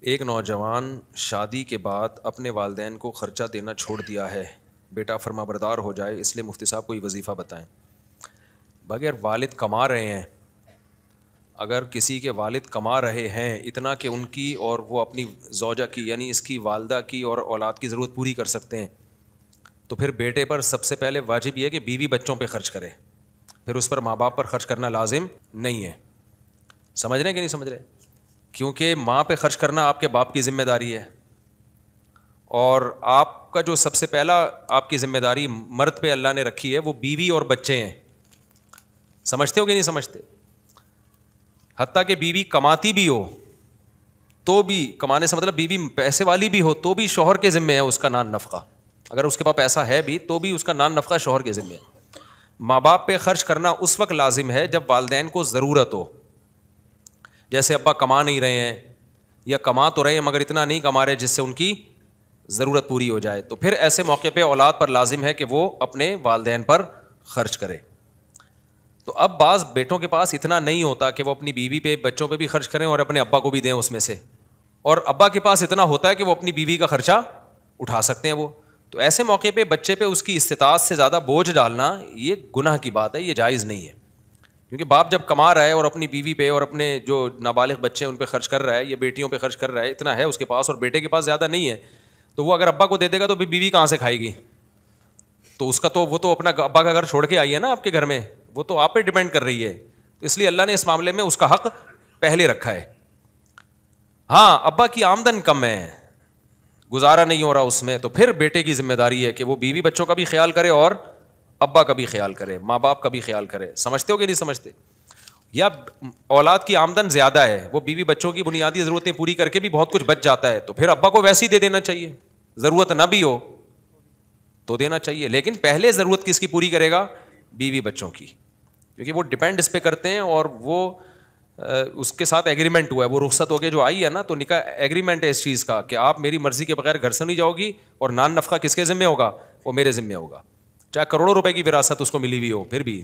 ایک نوجوان شادی کے بعد اپنے والدین کو خرچہ دینا چھوڑ دیا ہے، بیٹا فرما بردار ہو جائے، اس لیے مفتی صاحب کوئی وظیفہ بتائیں۔ بغیر والد کما رہے ہیں، اگر کسی کے والد کما رہے ہیں اتنا کہ ان کی اور وہ اپنی زوجہ کی یعنی اس کی والدہ کی اور اولاد کی ضرورت پوری کر سکتے ہیں، تو پھر بیٹے پر سب سے پہلے واجب یہ ہے کہ بیوی بچوں پہ خرچ کرے، پھر اس پر ماں باپ پر خرچ کرنا لازم نہیں ہے۔ سمجھ رہے ہیں کہ نہیں سمجھ رہے؟ کیونکہ ماں پہ خرچ کرنا آپ کے باپ کی ذمہ داری ہے، اور آپ کا جو سب سے پہلا آپ کی ذمہ داری مرد پہ اللہ نے رکھی ہے وہ بیوی اور بچے ہیں۔ سمجھتے ہو کہ نہیں سمجھتے؟ حتیٰ کہ بیوی کماتی بھی ہو تو بھی، کمانے سے مطلب بیوی پیسے والی بھی ہو تو بھی شوہر کے ذمہ ہے اس کا نان نفقہ، اگر اس کے پاس پیسہ ہے بھی تو بھی اس کا نان نفقہ شوہر کے ذمہ ہے۔ ماں باپ پہ خرچ کرنا اس وقت لازم ہے جب والدین کو ضرورت ہو، جیسے ابا کما نہیں رہے ہیں یا کما تو رہے ہیں مگر اتنا نہیں کما رہے جس سے ان کی ضرورت پوری ہو جائے، تو پھر ایسے موقع پہ اولاد پر لازم ہے کہ وہ اپنے والدین پر خرچ کرے۔ تو اب بعض بیٹوں کے پاس اتنا نہیں ہوتا کہ وہ اپنی بیوی پہ بچوں پہ بھی خرچ کریں اور اپنے ابا کو بھی دیں اس میں سے، اور ابا کے پاس اتنا ہوتا ہے کہ وہ اپنی بیوی کا خرچہ اٹھا سکتے ہیں وہ، تو ایسے موقع پہ بچے پہ اس کی استطاعت سے زیادہ بوجھ ڈالنا یہ گناہ کی بات ہے، یہ جائز نہیں ہے۔ کیونکہ باپ جب کما رہا ہے اور اپنی بیوی پہ اور اپنے جو نابالغ بچے ہیں ان پہ خرچ کر رہا ہے یا بیٹیوں پہ خرچ کر رہا ہے، اتنا ہے اس کے پاس اور بیٹے کے پاس زیادہ نہیں ہے، تو وہ اگر ابا کو دے دے گا تو بیوی کہاں سے کھائے گی؟ تو اس کا تو وہ تو اپنا ابا کا گھر چھوڑ کے آئی ہے نا آپ کے گھر میں، وہ تو آپ پہ ڈیپینڈ کر رہی ہے، تو اس لیے اللہ نے اس معاملے میں اس کا حق پہلے رکھا ہے۔ ہاں ابا کی آمدن کم ہے، گزارا نہیں ہو رہا اس میں، تو پھر بیٹے کی ذمہ داری ہے کہ وہ بیوی بچوں کا بھی خیال کرے اور ابا کا بھی خیال کرے، ماں باپ کا بھی خیال کرے۔ سمجھتے ہو کہ نہیں سمجھتے؟ یا اولاد کی آمدن زیادہ ہے، وہ بیوی بچوں کی بنیادی ضرورتیں پوری کر کے بھی بہت کچھ بچ جاتا ہے، تو پھر ابا کو ویسے ہی دے دینا چاہیے، ضرورت نہ بھی ہو تو دینا چاہیے، لیکن پہلے ضرورت کس کی پوری کرے گا؟ بیوی بچوں کی، کیونکہ وہ ڈیپینڈ اس پہ کرتے ہیں، اور وہ اس کے ساتھ ایگریمنٹ ہوا ہے، وہ رخصت ہو کے جو آئی ہے نا، تو نکاح ایگریمنٹ ہے اس چیز کا کہ آپ میری مرضی کے بغیر گھر سے نہیں جاؤ گی، اور نان نفقہ کس کے ذمہ ہوگا؟ وہ میرے ذمہ ہوگا، چاہے کروڑوں روپے کی وراثت اس کو ملی ہوئی ہو پھر بھی۔